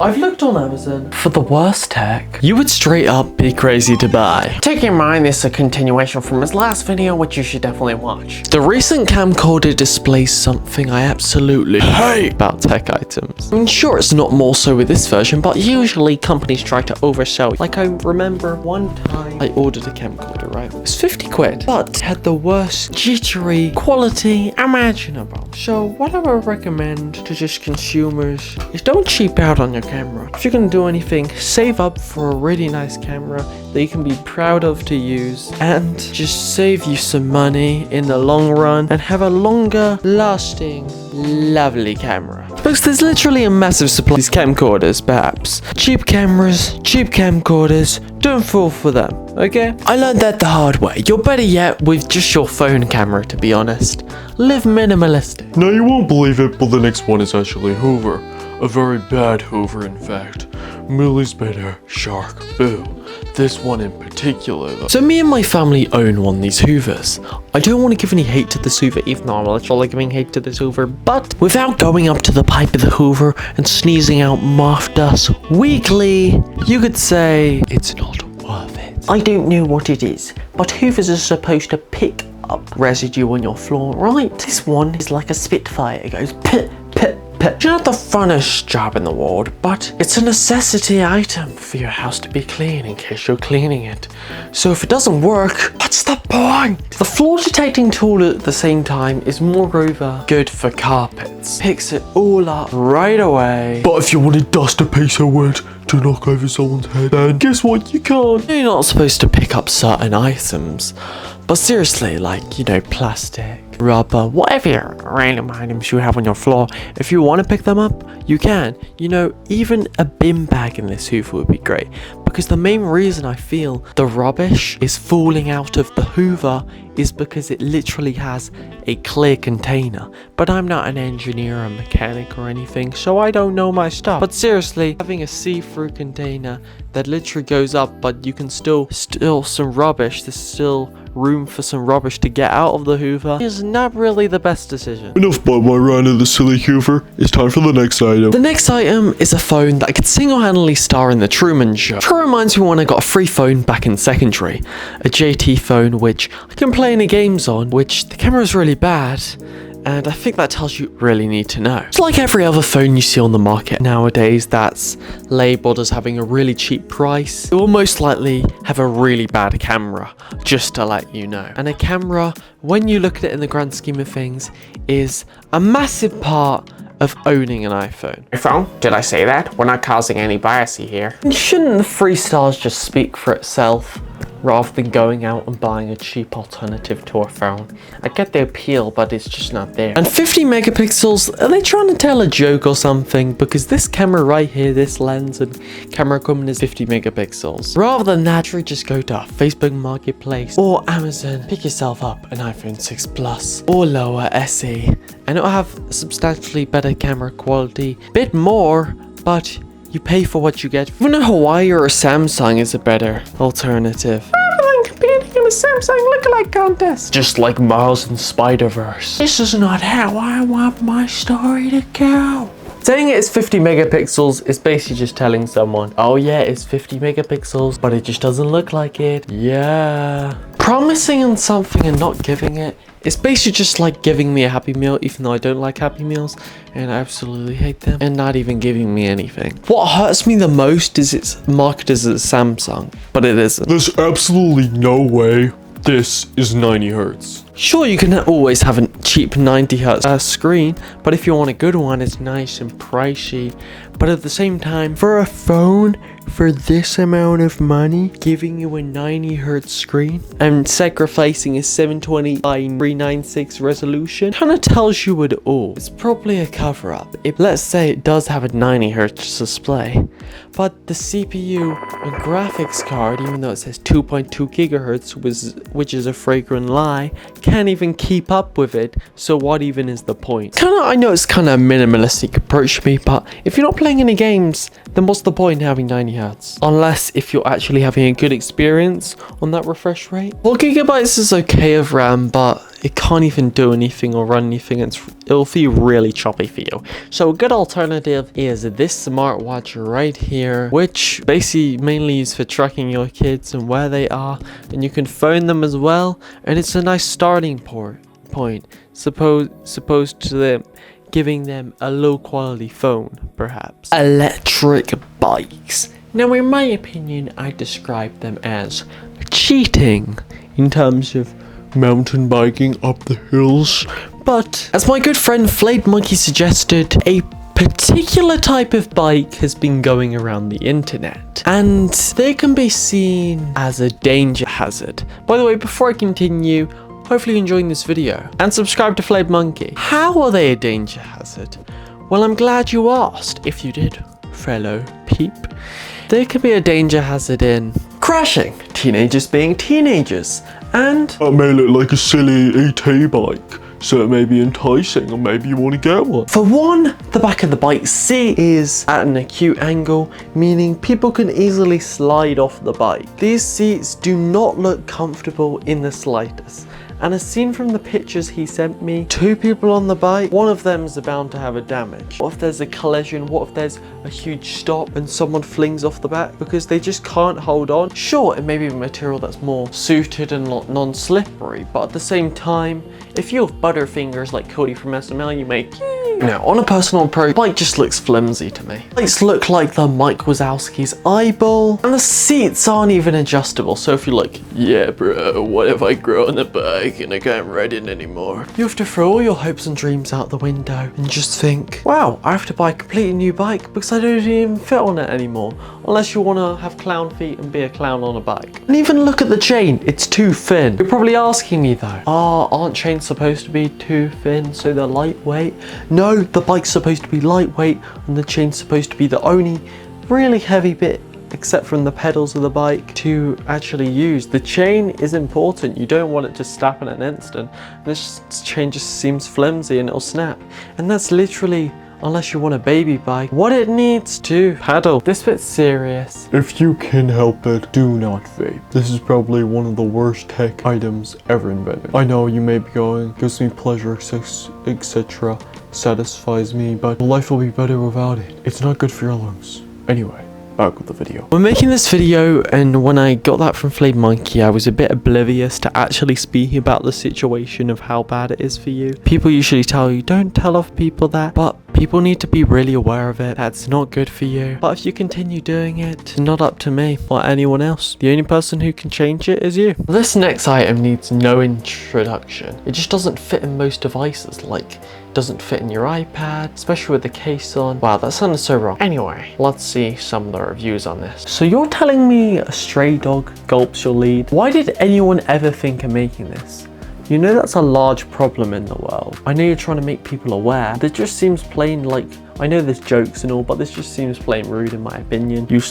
I've looked on Amazon for the worst tech you would straight up be crazy to buy. Take in mind this is a continuation from his last video, which you should definitely watch. The recent camcorder displays something I absolutely hate about tech items. I mean, sure, it's not more so with this version, but usually companies try to oversell. Like I remember one time I ordered a camcorder, right? It was 50 quid, but had the worst jittery quality imaginable. So what I would recommend to just consumers is don't cheap out on your camera. If you're gonna do anything, save up for a really nice camera that you can be proud of to use and just save you some money in the long run and have a longer lasting lovely camera. Because there's literally a massive supply of these camcorders, perhaps. Cheap cameras, cheap camcorders, don't fall for them, okay? I learned that the hard way. You're better yet with just your phone camera, to be honest. Live minimalistic. Now you won't believe it, but the next one is actually Hoover. A very bad Hoover, in fact. Millie's better, shark, boo. This one in particular though. So me and my family own one of these Hoovers. I don't want to give any hate to this Hoover, even though I'm literally giving hate to this Hoover, but without going up to the pipe of the Hoover and sneezing out moth dust weekly, you could say it's not worth it. I don't know what it is, but Hoovers are supposed to pick up residue on your floor, right? This one is like a Spitfire. It goes pit, pit, pit. It's not the funnest job in the world, but it's a necessity item for your house to be clean in case you're cleaning it. So if it doesn't work, what's the point? The floor detecting tool at the same time is moreover good for carpets. Picks it all up right away. But if you wanted dust a piece of wood to knock over someone's head, then guess what? You can't. You're not supposed to pick up certain items. But seriously, like, you know, plastic, rubber, whatever random items you have on your floor, if you want to pick them up, you can. You know, even a bin bag in this Hoover would be great. Because the main reason I feel the rubbish is falling out of the Hoover is because it literally has a clear container. But I'm not an engineer or mechanic or anything, so I don't know my stuff. But seriously, having a see-through container that literally goes up, but you can still some rubbish, there's still room for some rubbish to get out of the Hoover, is not really the best decision. Enough about my rant of the silly Hoover. It's time for the next item. The next item is a phone that could single-handedly star in the Truman Show. It reminds me when I got a free phone back in secondary, a JT phone which I can play any games on, which the camera is really bad. And I think that tells you really need to know. It's like every other phone you see on the market nowadays that's labeled as having a really cheap price. It will most likely have a really bad camera, just to let you know. And a camera, when you look at it in the grand scheme of things, is a massive part of owning an iPhone. iPhone? Did I say that? We're not causing any bias here. And shouldn't the 3 stars just speak for itself? Rather than going out and buying a cheap alternative to a phone. I get the appeal, but it's just not there. And 50 megapixels, are they trying to tell a joke or something? Because this camera right here, this lens and camera equipment is 50 megapixels. Rather than that, you just go to Facebook Marketplace or Amazon, pick yourself up an iPhone 6 Plus or lower SE, and it'll have substantially better camera quality, bit more, but you pay for what you get. Even a Huawei or a Samsung is a better alternative. Rather than competing in a Samsung lookalike contest. Just like Miles in Spider-Verse. This is not how I want my story to go. Saying it is 50 megapixels is basically just telling someone, oh yeah, it's 50 megapixels, but it just doesn't look like it. Yeah. Promising on something and not giving it, it's basically just like giving me a Happy Meal, even though I don't like Happy Meals and I absolutely hate them, and not even giving me anything. What hurts me the most is it's marketed as a Samsung, but it isn't. There's absolutely no way this is 90 hertz. Sure, you can always have a cheap 90 hertz screen, but if you want a good one, it's nice and pricey. But at the same time, for a phone, for this amount of money, giving you a 90 hertz screen and sacrificing a 720 by 396 resolution kind of tells you it all. It's probably a cover-up. Let's say it does have a 90 hertz display, but the CPU and graphics card, even though it says 2.2 gigahertz, which is a fragrant lie, can't even keep up with it. So what even is the point? I know it's kind of a minimalistic approach to me, but if you're not playing any games, then what's the point in having 90 ads. Unless if you're actually having a good experience on that refresh rate. 4 gigabytes is okay of RAM, but it can't even do anything or run anything. It'll feel really choppy for you. So a good alternative is this smartwatch right here, which basically mainly is for tracking your kids and where they are, and you can phone them as well, and it's a nice starting point. Supposed to them, giving them a low quality phone, perhaps. Electric bikes. Now, in my opinion, I describe them as cheating in terms of Mountain biking up the hills. But as my good friend Flayed Monkey suggested, a particular type of bike has been going around the internet, and they can be seen as a danger hazard. By the way, before I continue, hopefully you're enjoying this video, and subscribe to Flayed Monkey. How are they a danger hazard? Well, I'm glad you asked, if you did, fellow peep. They could be a danger hazard in crashing, teenagers being teenagers, and It may look like a silly ET bike, so it may be enticing, or maybe you want to get one. for one, the back of the bike seat is at an acute angle, meaning people can easily slide off the bike. These seats do not look comfortable in the slightest. And as seen from the pictures he sent me, 2 people on the bike, one of them is bound to have a damage. What if there's a collision? What if there's a huge stop and someone flings off the back because they just can't hold on? Sure, it may be a material that's more suited and non-slippery, but at the same time, if you have butterfingers like Cody from SML, you may... Now, on a personal approach, bike just looks flimsy to me. Bikes look like the Mike Wazowski's eyeball, and the seats aren't even adjustable. So if you're like, yeah bro, what if I grow on the bike and I can't ride it anymore? You have to throw all your hopes and dreams out the window and just think, wow, I have to buy a completely new bike because I don't even fit on it anymore. Unless you want to have clown feet and be a clown on a bike. And even look at the chain, it's too thin. You're probably asking me though, aren't chains supposed to be too thin so they're lightweight? No, the bike's supposed to be lightweight and the chain's supposed to be the only really heavy bit, except from the pedals of the bike, to actually use. The chain is important. You don't want it to snap in an instant. This chain just seems flimsy and it'll snap. And that's literally, unless you want a baby bike, what it needs to pedal. This bit's serious. If you can help it, do not vape. This is probably one of the worst tech items ever invented. I know you may be going, gives me pleasure, etc. satisfies me, but life will be better without it. It's not good for your lungs. Anyway, back with the video. When making this video, and when I got that from Flayed Monkey, I was a bit oblivious to actually speaking about the situation of how bad it is for you. People usually tell you, don't tell off people that, but people need to be really aware of it. That's not good for you. But if you continue doing it, it's not up to me or anyone else. The only person who can change it is you. This next item needs no introduction. It just doesn't fit in most devices, like doesn't fit in your iPad, especially with the case on. Wow, that sounded so wrong. Anyway, let's see some of the reviews on this. So you're telling me a stray dog gulps your lead? Why did anyone ever think of making this? You know that's a large problem in the world. I know you're trying to make people aware. This just seems plain like, I know there's jokes and all, but this just seems plain rude in my opinion. You